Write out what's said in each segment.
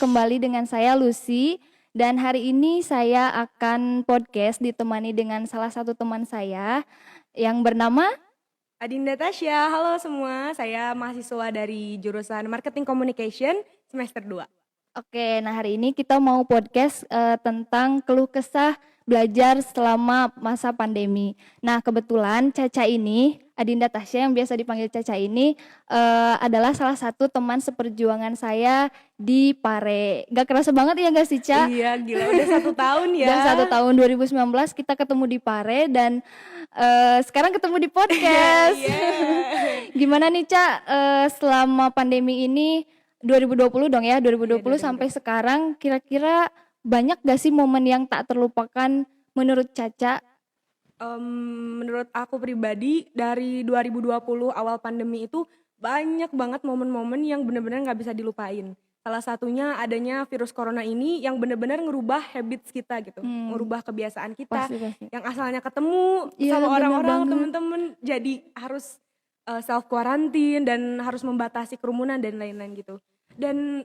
kembali dengan saya Lucy. Dan hari ini saya akan podcast ditemani dengan salah satu teman saya yang bernama Adinda Tasya. Halo semua, saya mahasiswa dari jurusan Marketing Communication semester 2. Oke, nah hari ini kita mau podcast tentang keluh kesah belajar selama masa pandemi. Nah kebetulan Caca ini, Adinda Tasya yang biasa dipanggil Caca ini adalah salah satu teman seperjuangan saya di Pare. Gak kerasa banget ya gak sih, Ca? Iya, gila udah 1 tahun ya. Udah 1 tahun, 2019 kita ketemu di Pare dan sekarang ketemu di podcast. Gimana nih, Ca, selama pandemi ini 2020 dong ya, 2020 sampai sekarang kira-kira banyak gak sih momen yang tak terlupakan menurut Caca? Menurut aku pribadi dari 2020 awal pandemi itu banyak banget momen-momen yang benar-benar gak bisa dilupain. Salah satunya adanya virus corona ini yang benar-benar ngerubah habits kita gitu, ngerubah kebiasaan kita. Pasti. Yang asalnya ketemu Iya, sama bener orang-orang, banget. temen-temen jadi harus self quarantine dan harus membatasi kerumunan dan lain-lain gitu. Dan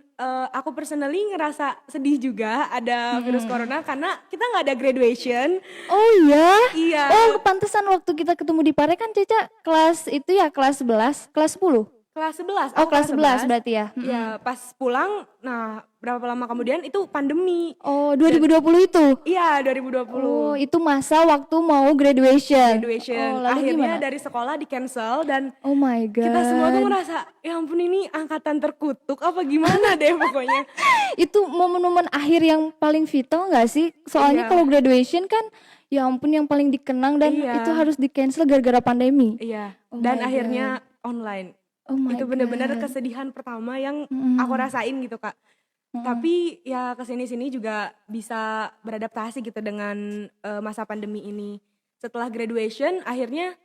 aku personally ngerasa sedih juga ada virus corona karena kita nggak ada graduation. Oh iya? Iya. Oh pantesan waktu kita ketemu di Pare kan Caca kelas itu ya, kelas 11, kelas 10? Kelas 11. Oh kelas 11 berarti ya? Ya pas pulang, nah berapa lama kemudian itu pandemi. Oh 2020 itu? Iya 2020. Oh itu masa waktu mau graduation. Oh, lalu Akhirnya gimana? dari sekolah di cancel dan Oh my god. kita semua tuh ngerasa ya ampun ini angkatan terkutuk apa gimana deh pokoknya. Itu momen-momen akhir yang paling vital gak sih? Soalnya Iya. kalau graduation kan ya ampun yang paling dikenang dan Iya. itu harus di cancel gara-gara pandemi. Iya. Oh Dan my akhirnya online. Oh my Itu god. benar-benar kesedihan pertama yang aku rasain gitu Kak. Tapi ya kesini-sini juga bisa beradaptasi gitu dengan masa pandemi ini. Setelah graduation akhirnya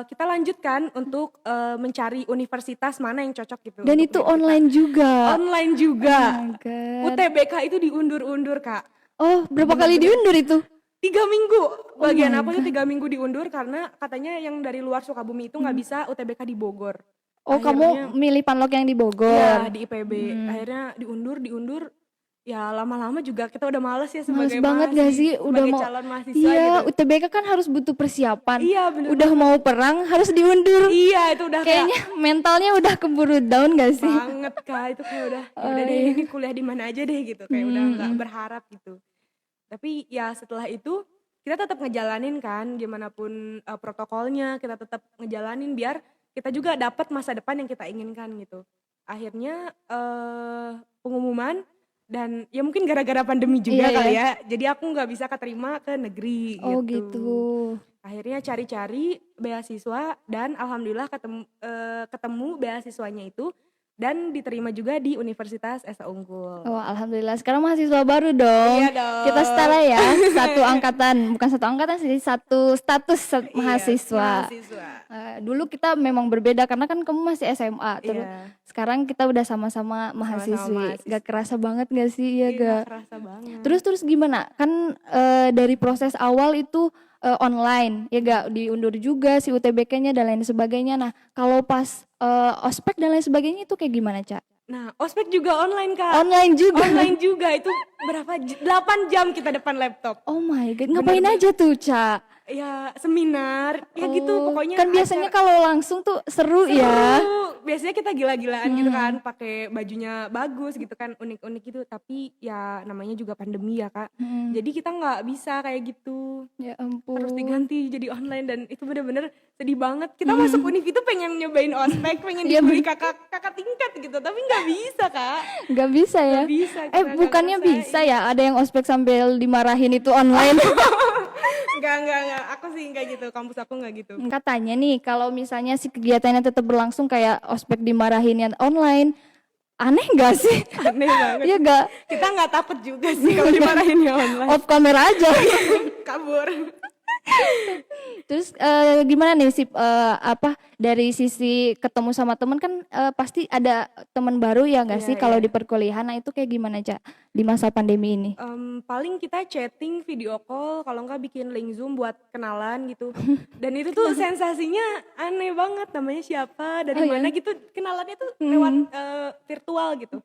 kita lanjutkan untuk mencari universitas mana yang cocok gitu. Dan untuk itu diri kita. online juga. Online juga. Oh my god. UTBK itu diundur-undur Kak. Oh berapa kali diundur itu? 3 minggu. Bagian my aku itu 3 minggu diundur karena katanya yang dari luar Sukabumi itu nggak bisa UTBK di Bogor. Oh Akhirnya- kamu milih Panlok yang di Bogor? Iya di IPB. Akhirnya diundur. Ya lama-lama juga kita udah males ya Males sebagai banget gak sih? Udah sebagai mau calon mahasiswa iya, gitu. UTBK kan harus butuh persiapan. Iya bener. Udah mau perang harus diundur. Iya itu udah Kayaknya mentalnya udah keburu down gak sih? banget Kak. Itu kayak udah ya udah deh ini kuliah di mana aja deh gitu. Kayak udah nggak berharap gitu. Tapi ya setelah itu kita tetap ngejalanin kan gimana pun protokolnya, kita tetap ngejalanin biar kita juga dapat masa depan yang kita inginkan gitu. Akhirnya pengumuman dan ya mungkin gara-gara pandemi juga Iya, kali iya. ya. Jadi aku nggak bisa keterima ke negeri Oh gitu. gitu. Akhirnya cari-cari beasiswa dan alhamdulillah ketemu beasiswanya itu dan diterima juga di Universitas Esa Unggul. Oh alhamdulillah sekarang mahasiswa baru dong. Iya dong. Kita setara ya, satu angkatan, bukan satu angkatan sih, satu status Iya, mahasiswa. Dulu kita memang berbeda karena kan kamu masih SMA. Terus Iya. sekarang kita udah sama-sama mahasiswi. mahasiswa. Gak kerasa banget gak sih? Iya Iya, gak? kerasa banget. Terus gimana? Kan dari proses awal itu online, ya gak diundur juga si UTBK-nya dan lain sebagainya. Nah, kalau pas ospek dan lain sebagainya itu kayak gimana, Ca? Nah, ospek juga online Kak. Online juga. Online juga itu berapa 8 jam kita depan laptop. Oh my god, ngapain aja tuh, Ca? Ya seminar, ya gitu pokoknya. Kan biasanya kalau langsung tuh seru ya. Biasanya kita gila-gilaan gitu kan, pakai bajunya bagus gitu kan, unik-unik gitu. Tapi ya namanya juga pandemi ya Kak. Jadi kita nggak bisa kayak gitu. Ya ampun. Harus diganti jadi online dan itu bener-bener sedih banget. Kita masuk univ itu pengen nyobain ospek, pengen Iya, dibully kakak tingkat gitu, tapi nggak bisa Kak. Gak bisa ya? Nggak bisa, kita nggak Bukannya ngerasain. bisa ya? Ada yang ospek sambil dimarahin itu online. Enggak. Aku sih enggak gitu, kampus aku enggak gitu. Katanya nih kalau misalnya si kegiatannya tetap berlangsung kayak ospek dimarahin yang online, aneh gak sih? Aneh banget. Iya gak? Kita nggak takut juga sih kalau dimarahin ya online. Off kamera aja. Kabur. Terus gimana nih sih dari sisi ketemu sama temen kan pasti ada teman baru ya nggak Iya, sih kalau iya. di perkuliahan. Nah itu kayak gimana Cak di masa pandemi ini? Paling kita chatting, video call, kalau nggak bikin link Zoom buat kenalan gitu. Dan itu tuh sensasinya aneh banget, namanya siapa, dari mana gitu, kenalannya tuh lewat virtual gitu.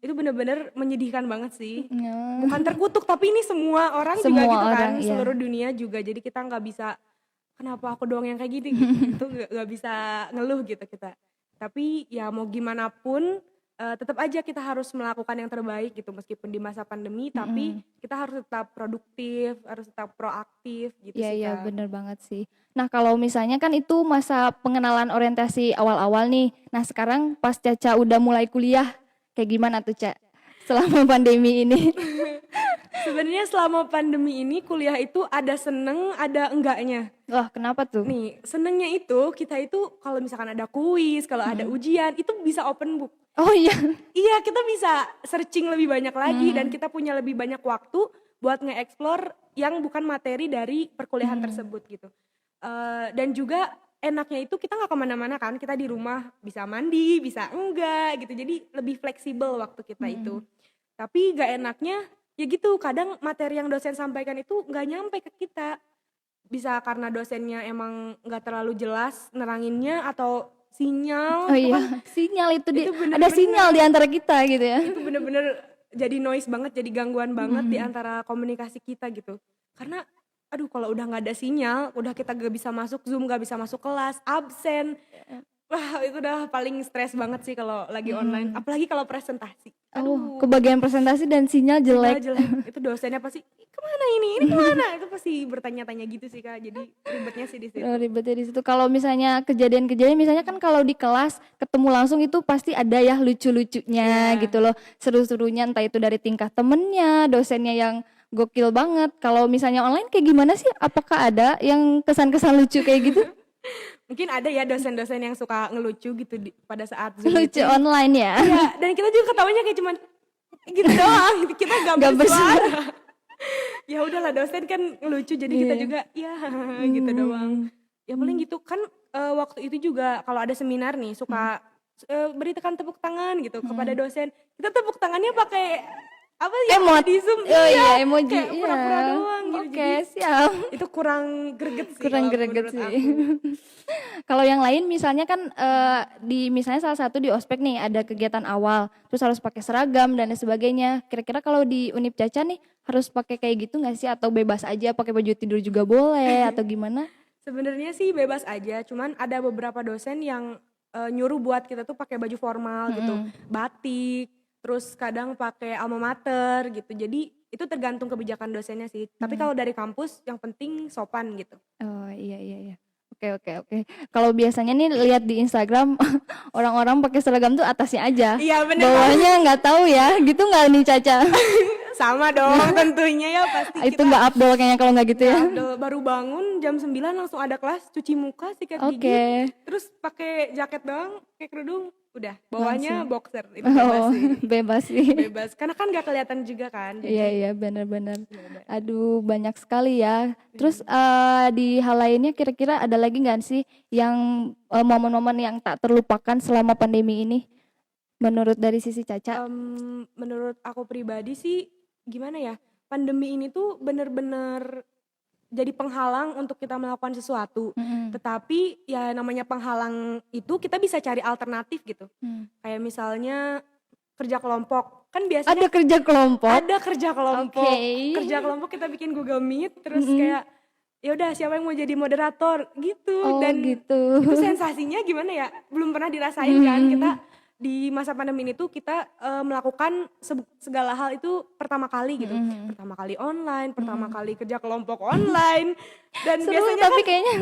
Itu bener-bener menyedihkan banget sih. Ya. Bukan terkutuk, tapi ini semua orang juga Semua gitu kan, orang, iya. seluruh dunia juga. Jadi kita nggak bisa, kenapa aku doang yang kayak gini gitu, nggak bisa ngeluh gitu kita. Tapi ya mau gimana pun tetap aja kita harus melakukan yang terbaik gitu, meskipun di masa pandemi, tapi kita harus tetap produktif, harus tetap proaktif gitu Iya, sih iya, Kak. bener banget sih. Nah, kalau misalnya kan itu masa pengenalan orientasi awal-awal nih. Nah, sekarang pas Caca udah mulai kuliah, kayak gimana tuh, Ca? Selama pandemi ini. Sebenarnya selama pandemi ini kuliah itu ada seneng, ada enggaknya. Wah, kenapa tuh? Nih, senengnya itu kita itu kalau misalkan ada kuis, kalau ada ujian, itu bisa open book. Oh iya. Iya, kita bisa searching lebih banyak lagi dan kita punya lebih banyak waktu buat nge-explore yang bukan materi dari perkuliahan tersebut gitu. Dan juga enaknya itu kita nggak kemana-mana kan, kita di rumah bisa mandi, bisa enggak gitu. Jadi lebih fleksibel waktu kita itu. Tapi gak enaknya ya gitu, kadang materi yang dosen sampaikan itu nggak nyampe ke kita. Bisa karena dosennya emang nggak terlalu jelas neranginnya atau sinyal Oh itu iya, kan sinyal itu, itu ada bener-bener sinyal di antara kita gitu ya. itu bener-bener jadi noise banget, jadi gangguan banget di antara komunikasi kita gitu. Karena aduh kalau udah nggak ada sinyal, udah kita gak bisa masuk Zoom, gak bisa masuk kelas, absen. Wah, itu udah paling stres banget sih kalau lagi online, apalagi kalau presentasi. Oh, kebagian presentasi dan sinyal jelek. Jelek. Itu dosennya pasti, kemana ini kemana? Itu pasti bertanya-tanya gitu sih Kak, jadi ribetnya sih di situ. Oh, ribetnya di situ. Kalau misalnya kejadian-kejadian, misalnya kan kalau di kelas ketemu langsung itu pasti ada ya lucu-lucunya gitu loh, seru-serunya, entah itu dari tingkah temennya, dosennya yang gokil banget. Kalau misalnya online kayak gimana sih? Apakah ada yang kesan-kesan lucu kayak gitu? Mungkin ada ya dosen-dosen yang suka ngelucu gitu pada saat Zoom Lucu itu. online ya? Iya, dan kita juga ketawanya kayak cuman gitu doang, kita gak bersuara. Ya udahlah, dosen kan ngelucu, jadi kita juga ya gitu doang. Ya paling gitu kan, waktu itu juga kalau ada seminar nih suka berikan tepuk tangan gitu kepada dosen. Kita tepuk tangannya pakai apa ya, Emot. di Zoom. Oh iya, emoji. Kayak pura-pura doang gitu. Oke, Jadi siap. itu kurang greget sih. Kurang kalau greget menurut sih. aku. Kalau yang lain misalnya kan di misalnya salah satu di ospek nih ada kegiatan awal, terus harus pakai seragam dan sebagainya. Kira-kira kalau di Unip Caca nih harus pakai kayak gitu nggak sih, atau bebas aja pakai baju tidur juga boleh atau gimana? Sebenarnya sih bebas aja, cuman ada beberapa dosen yang nyuruh buat kita tuh pakai baju formal gitu, batik, terus kadang pakai alma mater gitu. Jadi itu tergantung kebijakan dosennya sih. Tapi kalau dari kampus yang penting sopan gitu. Oh iya, iya, iya. Oke. Kalau biasanya nih lihat di Instagram orang-orang pakai seragam tuh atasnya aja. Iya bener. Bawahnya nggak tahu ya, gitu nggak nih Caca? Sama dong tentunya ya, pasti Itu nggak updol kayaknya kalau nggak gitu ya. baru bangun jam 9 langsung ada kelas, cuci muka, sikat Oke. gigi, terus pakai jaket doang, pakai kerudung, udah bawahnya boxer. Itu bebas Oh, sih. bebas sih. Bebas, karena kan gak kelihatan juga kan. Jadi Iya, benar-benar. Aduh, banyak sekali ya. Terus di hal lainnya kira-kira ada lagi nggak sih yang momen-momen yang tak terlupakan selama pandemi ini? Menurut dari sisi Caca? menurut aku pribadi sih gimana ya, pandemi ini tuh bener-bener jadi penghalang untuk kita melakukan sesuatu. Tetapi ya namanya penghalang itu kita bisa cari alternatif gitu. Kayak misalnya kerja kelompok. Kan biasanya Ada kerja kelompok? ada kerja kelompok. Oke. Kerja kelompok kita bikin Google Meet, terus kayak ya udah siapa yang mau jadi moderator gitu. Oh, Dan gitu. itu sensasinya gimana ya? Belum pernah dirasain kan kita di masa pandemi ini tuh kita melakukan segala hal itu pertama kali gitu. Pertama kali online, pertama kali kerja kelompok online. Dan Seru biasanya tapi kan kayaknya.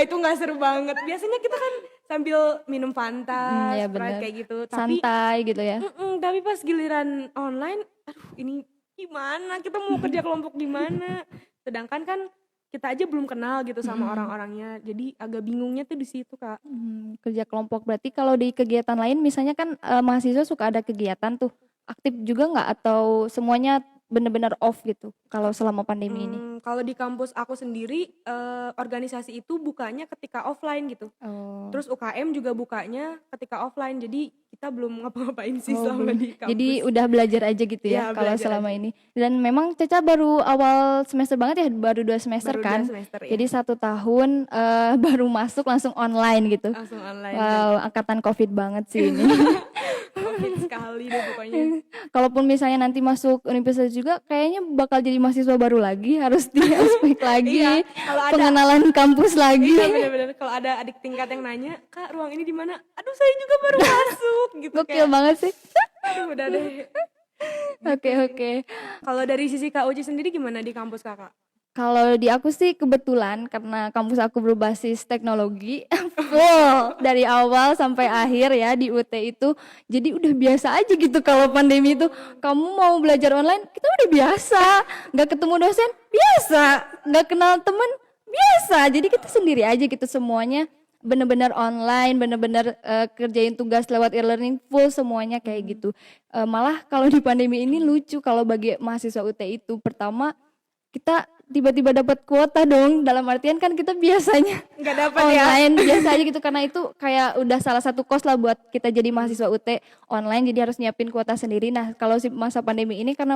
itu enggak seru banget. Biasanya kita kan sambil minum Fanta, Ya Sprite benar. kayak gitu. Tapi Santai gitu ya. tapi pas giliran online, aduh ini gimana? Kita mau kerja kelompok gimana? Sedangkan kan kita aja belum kenal gitu sama orang-orangnya. Jadi agak bingungnya tuh di situ, Kak. Kerja kelompok berarti kalau di kegiatan lain misalnya kan mahasiswa suka ada kegiatan tuh. Aktif juga nggak atau semuanya benar-benar off gitu kalau selama pandemi ini? Kalau di kampus aku sendiri organisasi itu bukanya ketika offline gitu. Oh. Terus UKM juga bukanya ketika offline. Jadi kita belum ngapa-ngapain sih Oh, selama belum. di kampus. Jadi udah belajar aja gitu ya, Ya, kalau belajar selama aja. ini. Dan memang Caca baru awal semester banget ya, baru 2 semester Baru kan. 2 semester, ya. Jadi 1 tahun baru masuk langsung online gitu. Langsung online. Wow, angkatan COVID banget sih ini. Fit sekali deh pokoknya. Kalaupun misalnya nanti masuk universitas juga kayaknya bakal jadi mahasiswa baru lagi, harus di aspek lagi, Iya, kalau ada pengenalan kampus lagi. iya bener-bener kalau ada adik tingkat yang nanya, "Kak, ruang ini di mana?" Aduh, saya juga baru masuk gitu Gokil kayak. banget sih. Aduh, udah deh. Oke. Kalau dari sisi Kak Uci sendiri gimana di kampus Kakak? Kalau di aku sih kebetulan karena kampus aku berbasis teknologi full dari awal sampai akhir ya di UT itu, jadi udah biasa aja gitu kalau pandemi itu kamu mau belajar online kita udah biasa, nggak ketemu dosen biasa, nggak kenal temen biasa, jadi kita sendiri aja gitu semuanya bener-bener online, bener-bener kerjain tugas lewat e-learning full semuanya kayak gitu. Malah kalau di pandemi ini lucu kalau bagi mahasiswa UT itu pertama kita tiba-tiba dapat kuota dong, dalam artian kan kita biasanya Nggak dapat ya? online biasa aja gitu karena itu kayak udah salah satu kos lah buat kita jadi mahasiswa UT online, jadi harus nyiapin kuota sendiri. Nah kalau si masa pandemi ini karena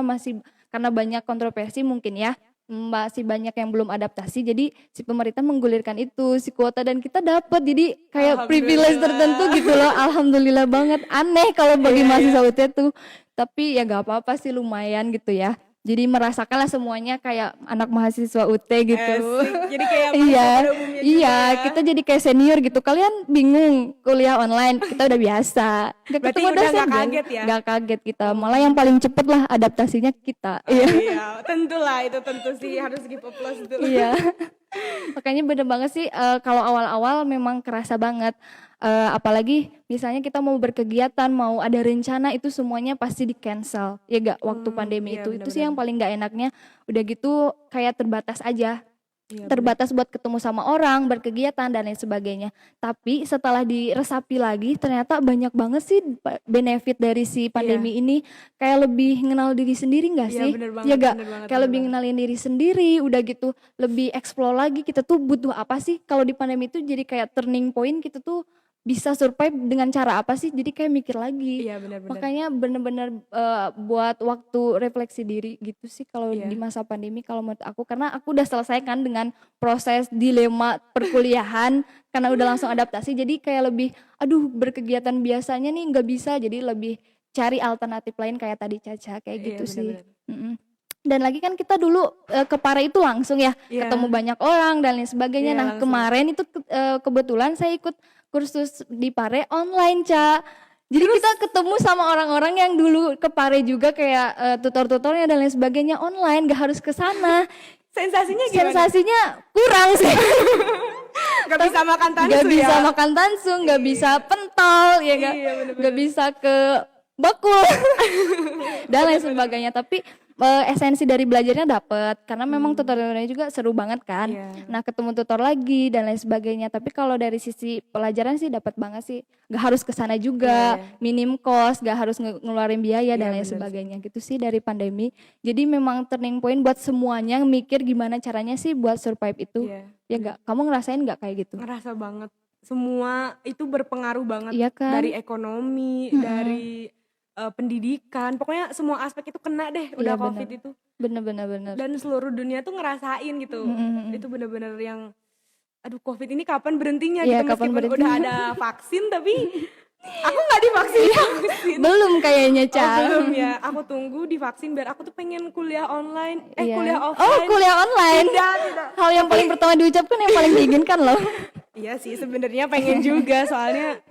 banyak kontroversi mungkin ya, masih banyak yang belum adaptasi, jadi si pemerintah menggulirkan itu si kuota dan kita dapat, jadi kayak privilege tertentu gitu loh. Alhamdulillah banget, aneh kalau bagi mahasiswa UT tuh, tapi ya gak apa-apa sih, lumayan gitu ya. Jadi merasakanlah semuanya kayak anak mahasiswa UT gitu. Jadi kayak Iya, pada umumnya juga iya, ya. kita jadi kayak senior gitu. Kalian bingung kuliah online, kita udah biasa. Gak Berarti ketemu udah dosen nggak dong. kaget ya? Gak kaget kita, malah yang paling cepet lah adaptasinya kita. Oh, Iya. iya, tentulah itu tentu sih harus give a plus dulu. Iya. Makanya bener banget sih kalau awal-awal memang kerasa banget. Apalagi misalnya kita mau berkegiatan, mau ada rencana itu semuanya pasti di cancel. Ya gak, waktu pandemi iya, itu sih yang paling gak enaknya. Udah gitu kayak terbatas aja. Iya, Terbatas buat ketemu sama orang, berkegiatan dan lain sebagainya. Tapi setelah diresapi lagi ternyata banyak banget sih benefit dari si pandemi ini. Kayak lebih mengenal diri sendiri gak Iya, sih? bener banget, Ya gak? bener banget, Kayak bener lebih banget. ngenalin diri sendiri, udah gitu lebih explore lagi kita tuh butuh apa sih. Kalau di pandemi itu jadi kayak turning point, kita tuh bisa survive dengan cara apa sih, jadi kayak mikir lagi. Iya, benar-benar. Makanya bener-bener buat waktu refleksi diri gitu sih kalau Iya. di masa pandemi kalau menurut aku, karena aku udah selesai kan dengan proses dilema perkuliahan karena udah langsung adaptasi, jadi kayak lebih aduh berkegiatan biasanya nih nggak bisa, jadi lebih cari alternatif lain kayak tadi Caca kayak Iya, gitu sih. benar-benar. Dan lagi kan kita dulu ke Pare itu langsung ya, Iya. ketemu banyak orang dan lain sebagainya. Iya, Nah langsung. kemarin itu kebetulan saya ikut kursus di Pare online, Ca. Jadi kita ketemu sama orang-orang yang dulu ke Pare juga kayak tutor-tutornya dan lain sebagainya online, gak harus ke sana. Sensasinya gimana? Sensasinya kurang sih. Gak bisa makan tansu Gak ya? bisa makan tansu, gak bisa pentol, ya gak, Iya, bener-bener. gak bisa ke bakul dan lain sebagainya. Tapi esensi dari belajarnya dapet karena memang tutorialnya juga seru banget kan. Iya. Nah ketemu tutor lagi dan lain sebagainya. Tapi kalau dari sisi pelajaran sih dapat banget sih. Gak harus kesana juga, minim cost, gak harus ngeluarin biaya dan lain bener sebagainya gitu sih dari pandemi. Jadi memang turning point buat semuanya mikir gimana caranya sih buat survive itu. Iya. Ya gak? Kamu ngerasain gak kayak gitu? Ngerasa banget. Semua itu berpengaruh banget. Iya kan? Dari ekonomi, dari pendidikan. Pokoknya semua aspek itu kena deh udah Iya, COVID bener. itu. Bener. Dan seluruh dunia tuh ngerasain gitu. Itu bener-bener yang aduh COVID ini kapan berhentinya Iya, gitu, kapan meskipun berhentinya. udah ada vaksin tapi aku nggak divaksin. Belum kayaknya, Oh, Ca. belum ya, aku tunggu divaksin biar aku tuh pengen kuliah online, Iya. kuliah Oh, offline. kuliah online. Tidak. Hal yang paling pertama diucapkan yang paling diinginkan loh. Iya sih sebenarnya pengen juga soalnya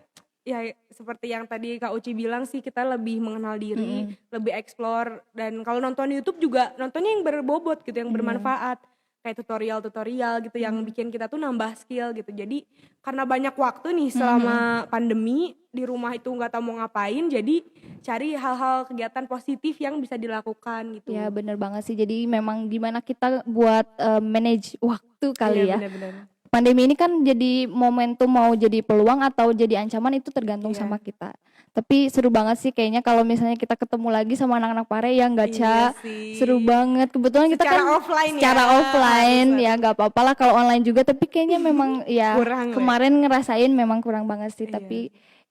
ya seperti yang tadi Kak Uci bilang sih, kita lebih mengenal diri, lebih explore, dan kalau nonton YouTube juga nontonnya yang berbobot gitu, yang bermanfaat. Kayak tutorial-tutorial gitu yang bikin kita tuh nambah skill gitu. Jadi karena banyak waktu nih selama pandemi di rumah itu nggak tahu mau ngapain, jadi cari hal-hal kegiatan positif yang bisa dilakukan gitu. Ya bener banget sih. Jadi memang gimana kita buat manage waktu kali Iya, ya. benar-benar. Pandemi ini kan jadi momentum mau jadi peluang atau jadi ancaman itu tergantung Iya. sama kita. Tapi seru banget sih kayaknya kalau misalnya kita ketemu lagi sama anak-anak Pare ya nggak, Ca? Iya sih. Seru banget. Kebetulan kita Secara kan offline ya, secara offline harus. ya nggak apa-apa lah kalau online juga. Tapi kayaknya memang ya Kurang lah. kemarin ngerasain memang kurang banget sih. Iya. Tapi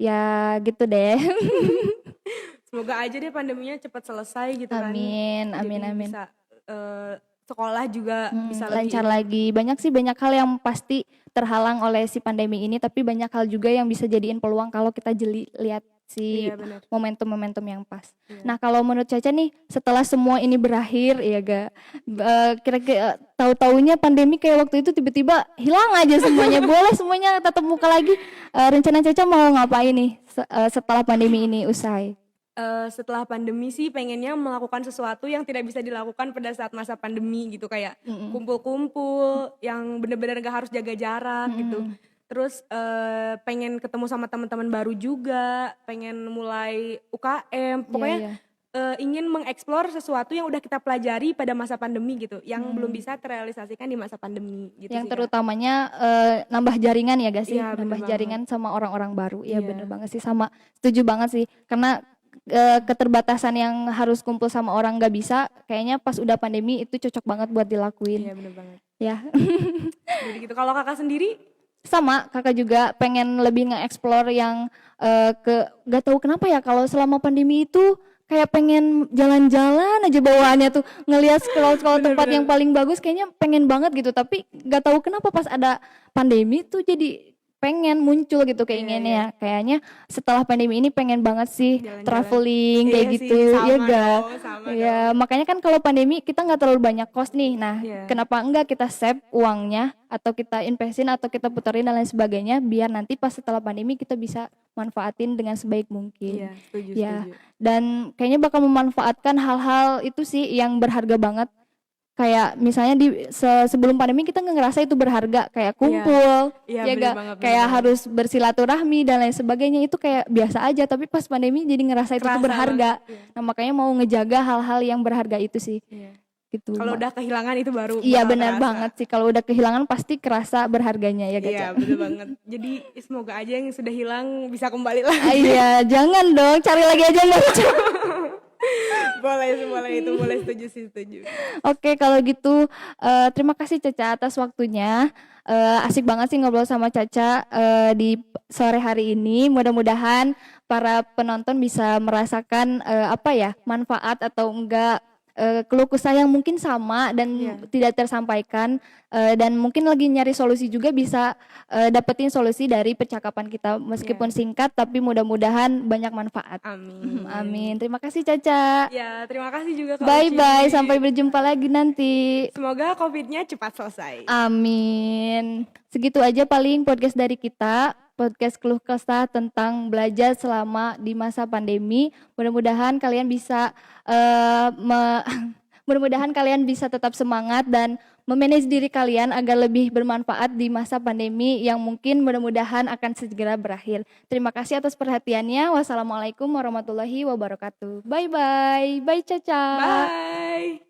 ya gitu deh. Semoga aja deh pandeminya cepat selesai gitu kan. Amin, Jadi amin. bisa sekolah juga bisa lebih Lancar lagi. Banyak hal yang pasti terhalang oleh si pandemi ini, tapi banyak hal juga yang bisa jadiin peluang kalau kita jeli lihat si Iya benar. momentum-momentum yang pas. Iya. Nah, kalau menurut Caca nih, setelah semua ini berakhir, ya ga, kira-kira tahu-taunya pandemi kayak waktu itu tiba-tiba hilang aja semuanya. Boleh semuanya tatap muka lagi. Rencana Caca mau ngapain nih setelah pandemi ini usai? Setelah pandemi sih pengennya melakukan sesuatu yang tidak bisa dilakukan pada saat masa pandemi gitu, kayak Mm-mm. kumpul-kumpul yang bener-bener gak harus jaga jarak gitu. Mm-mm. Terus pengen ketemu sama teman-teman baru juga, pengen mulai UKM, pokoknya Iya, iya. ingin mengeksplor sesuatu yang udah kita pelajari pada masa pandemi gitu, yang belum Hmm. bisa terrealisasikan di masa pandemi gitu Yang sih, Kak. terutamanya nambah jaringan ya gak sih? Iya, bener Nambah banget. jaringan sama orang-orang baru. Iya, Iya. bener banget sih, sama setuju banget sih. Karena keterbatasan yang harus kumpul sama orang gak bisa, kayaknya pas udah pandemi itu cocok banget buat dilakuin. Iya bener banget. Ya. Jadi gitu. Kalau kakak sendiri? Sama, kakak juga pengen lebih nge-explore yang gak tahu kenapa ya, kalau selama pandemi itu kayak pengen jalan-jalan aja bawaannya tuh, ngelihat scroll-scroll tempat yang paling bagus, kayaknya pengen banget gitu, tapi gak tahu kenapa pas ada pandemi tuh jadi pengen muncul gitu keinginannya. Kayaknya setelah pandemi ini pengen banget sih Jalan-jalan. traveling Iya kayak sih, gitu, sama ya ga? dong, sama Ya, dong. makanya kan kalau pandemi kita nggak terlalu banyak kos nih. Nah, Iya. kenapa enggak kita save uangnya atau kita investin atau kita puterin dan lain sebagainya, biar nanti pas setelah pandemi kita bisa manfaatin dengan sebaik mungkin. Iya, setuju, Ya, setuju. dan kayaknya bakal memanfaatkan hal-hal itu sih yang berharga banget. Kayak misalnya sebelum pandemi kita nggak ngerasa itu berharga, kayak kumpul, Iya, ya bener gak? banget, bener Kayak banget. harus bersilaturahmi dan lain sebagainya, itu kayak biasa aja. Tapi pas pandemi jadi ngerasa itu tuh Kerasa berharga. banget, iya. Nah, makanya mau ngejaga hal-hal yang berharga itu sih. Iya. Gitu. Kalau udah kehilangan itu baru Iya, bakal benar kerasa. banget sih. Kalau udah kehilangan pasti kerasa berharganya ya, Iya, Gaca. bener banget. Jadi semoga aja yang sudah hilang bisa kembali lagi. Iya, jangan dong, cari lagi aja nggak Gaca. boleh itu, boleh, setuju sih, setuju. Oke, kalau gitu terima kasih Caca atas waktunya. Asik banget sih ngobrol sama Caca di sore hari ini. Mudah-mudahan para penonton bisa merasakan manfaat atau enggak keluh kesah yang mungkin sama dan tidak tersampaikan, dan mungkin lagi nyari solusi juga bisa dapetin solusi dari percakapan kita meskipun singkat, tapi mudah-mudahan banyak manfaat. Amin. Amin. Terima kasih Caca. Ya, terima kasih juga Kak Bye Uci. bye, sampai berjumpa lagi nanti. Semoga COVID-nya cepat selesai. Amin. Segitu aja paling podcast dari kita, podcast keluh kesah tentang belajar selama di masa pandemi. Mudah-mudahan kalian bisa mudah-mudahan kalian bisa tetap semangat dan memanage diri kalian agar lebih bermanfaat di masa pandemi yang mungkin mudah-mudahan akan segera berakhir. Terima kasih atas perhatiannya. Wassalamualaikum warahmatullahi wabarakatuh. Bye bye. Bye Caca. Bye.